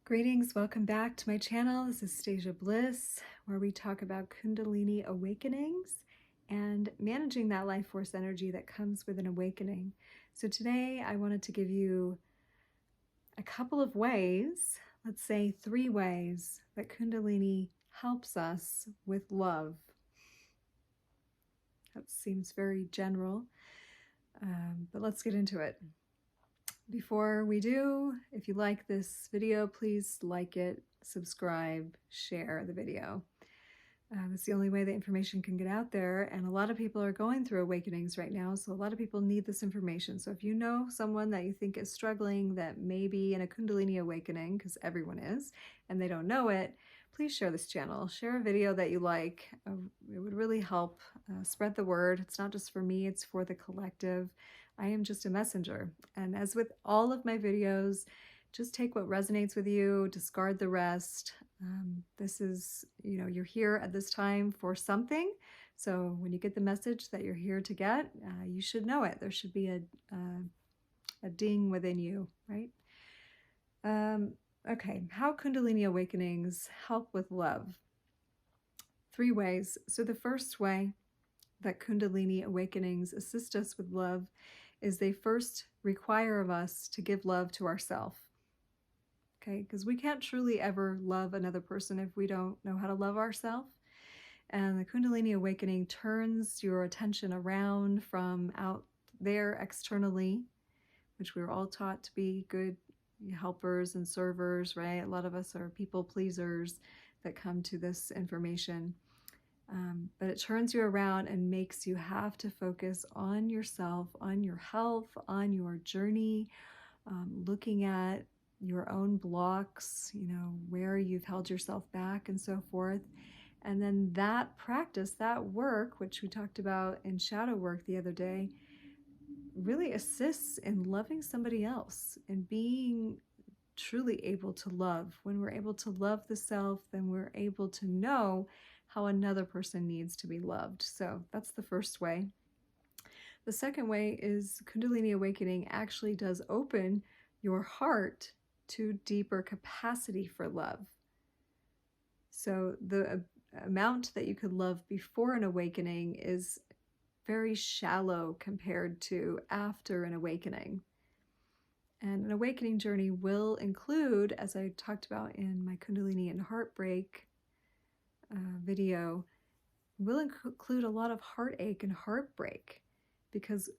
Greetings, welcome back to my channel. This is StasiaBliss, where we talk about Kundalini awakenings and managing that life force energy that comes with an awakening. So today I wanted to give you a couple of ways, let's say 3 ways, that Kundalini helps us with love. That seems very general, but let's get into it. Before we do, if you like this video, please like it, subscribe, share the video. It's the only way the information can get out there, and a lot of people are going through awakenings right now, so a lot of people need this information. So if you know someone that you think is struggling, that may be in a Kundalini awakening, because everyone is, and they don't know it, please share this channel. Share a video that you like. It would really help spread the word. It's not just for me, it's for the collective. I am just a messenger. And as with all of my videos, just take what resonates with you, discard the rest. This is, you're here at this time for something. So when you get the message that you're here to get, you should know it. There should be a ding within you, right? Okay, how Kundalini awakenings help with love. 3 ways. So the first way that Kundalini awakenings assist us with love is they first require of us to give love to ourselves. Okay, because we can't truly ever love another person if we don't know how to love ourselves. And the Kundalini awakening turns your attention around from out there externally, which we were all taught to be good helpers and servers, right? A lot of us are people pleasers that come to this information. But it turns you around and makes you have to focus on yourself, on your health, on your journey, looking at your own blocks, where you've held yourself back and so forth. And then that practice, that work, which we talked about in shadow work the other day, really assists in loving somebody else and being truly able to love. When we're able to love the self, then we're able to know how another person needs to be loved. So that's the first way. The second way is Kundalini awakening actually does open your heart to deeper capacity for love. So the amount that you could love before an awakening is very shallow compared to after an awakening. And an awakening journey will include, as I talked about in my Kundalini and Heartbreak video, will include a lot of heartache and heartbreak, because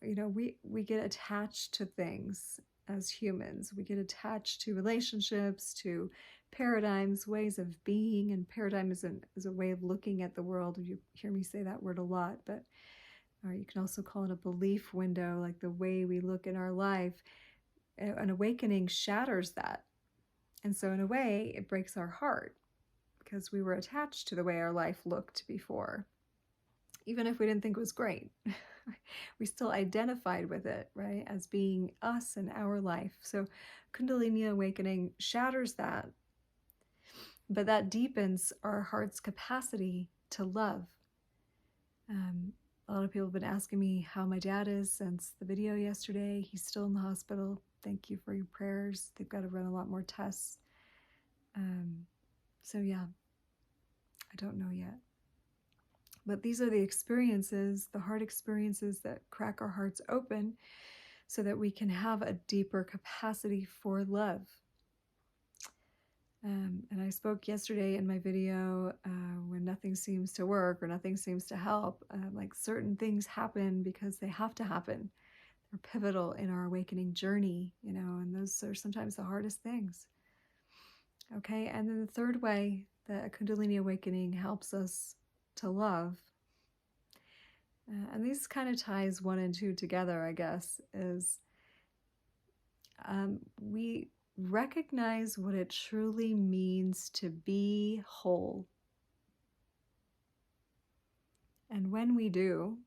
we get attached to things as humans. We get attached to relationships, to paradigms, ways of being, and paradigm is a way of looking at the world. You hear me say that word a lot, but or you can also call it a belief window, like the way we look in our life. An awakening shatters that. And so in a way, it breaks our heart, because we were attached to the way our life looked before. Even if we didn't think it was great, we still identified with it, right, as being us and our life. So Kundalini awakening shatters that, but that deepens our heart's capacity to love. A lot of people have been asking me how my dad is since the video yesterday. He's still in the hospital. Thank you for your prayers. They've got to run a lot more tests. So yeah, I don't know yet. But these are the experiences, the heart experiences, that crack our hearts open so that we can have a deeper capacity for love. And I spoke yesterday in my video, when nothing seems to work or nothing seems to help, like certain things happen because they have to happen. They're pivotal in our awakening journey, and those are sometimes the hardest things. Okay, and then the third way that a Kundalini awakening helps us to love, and these kind of ties 1 and 2 together, I guess, is we recognize what it truly means to be whole. And when we do,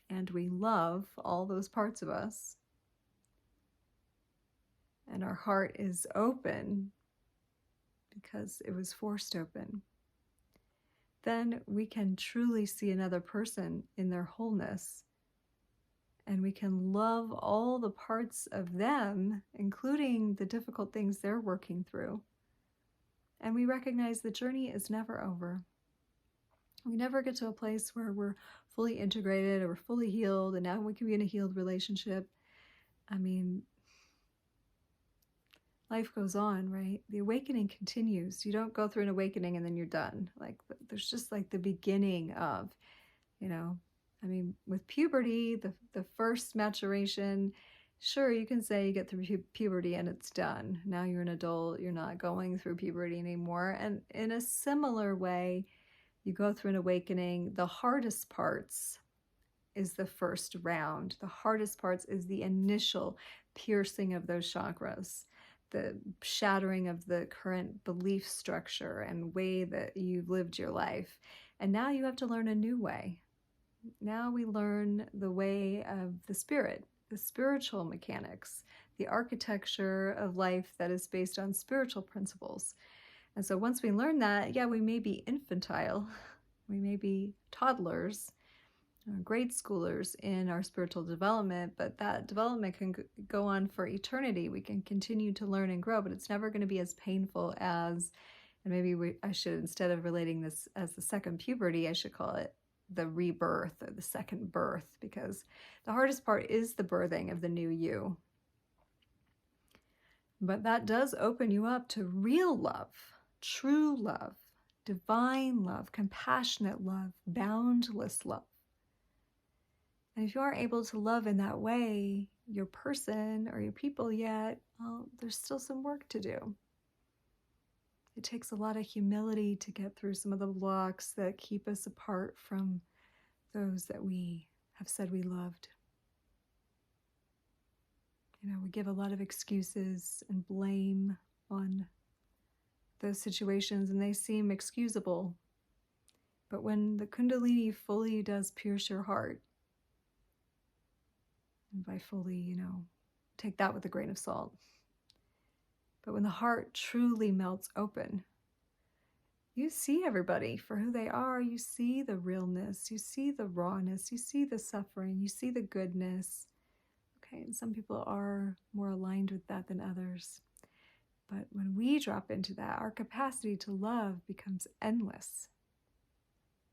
and we love all those parts of us, and our heart is open because it was forced open, then we can truly see another person in their wholeness and we can love all the parts of them, including the difficult things they're working through. And we recognize the journey is never over. We never get to a place where we're fully integrated or we're fully healed and now we can be in a healed relationship. I mean, life goes on, right? The awakening continues. You don't go through an awakening and then you're done. Like, there's just like the beginning of, I mean, with puberty, the first maturation, sure, you can say you get through puberty and it's done. Now you're an adult, you're not going through puberty anymore. And in a similar way, you go through an awakening. The hardest parts is the first round. The hardest parts is the initial piercing of those chakras, the shattering of the current belief structure and way that you've lived your life. And now you have to learn a new way. Now we learn the way of the spirit, the spiritual mechanics, the architecture of life that is based on spiritual principles. And so once we learn that, yeah, we may be infantile, we may be toddlers, grade schoolers in our spiritual development, but that development can go on for eternity. We can continue to learn and grow, but it's never going to be as painful as, and maybe I should, instead of relating this as the second puberty, I should call it the rebirth or the second birth, because the hardest part is the birthing of the new you. But that does open you up to real love, true love, divine love, compassionate love, boundless love. And if you aren't able to love in that way your person or your people yet, well, there's still some work to do. It takes a lot of humility to get through some of the blocks that keep us apart from those that we have said we loved. We give a lot of excuses and blame on those situations, and they seem excusable. But when the Kundalini fully does pierce your heart, and by fully, take that with a grain of salt. But when the heart truly melts open, you see everybody for who they are. You see the realness. You see the rawness. You see the suffering. You see the goodness. Okay, and some people are more aligned with that than others. But when we drop into that, our capacity to love becomes endless,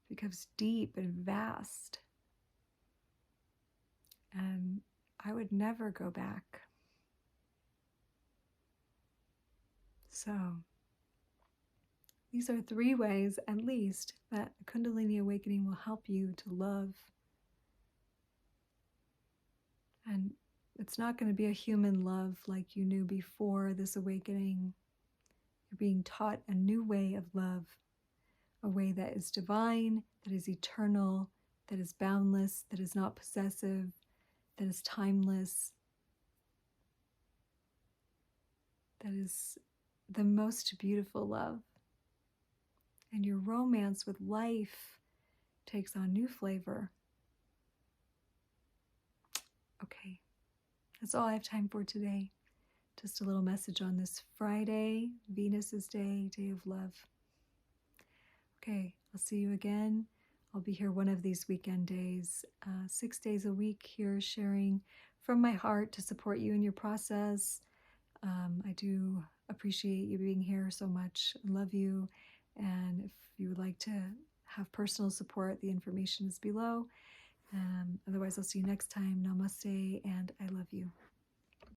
becomes deep and vast. And I would never go back. So, these are 3 ways, at least, that the Kundalini awakening will help you to love. And it's not going to be a human love like you knew before this awakening. You're being taught a new way of love, a way that is divine, that is eternal, that is boundless, that is not possessive, that is timeless, that is the most beautiful love. And your romance with life takes on new flavor. Okay, that's all I have time for today. Just a little message on this Friday, Venus's Day, Day of Love. Okay, I'll see you again. I'll be here one of these weekend days, 6 days a week here, sharing from my heart to support you in your process. I do appreciate you being here so much. I love you. And if you would like to have personal support, the information is below. Otherwise, I'll see you next time. Namaste, and I love you.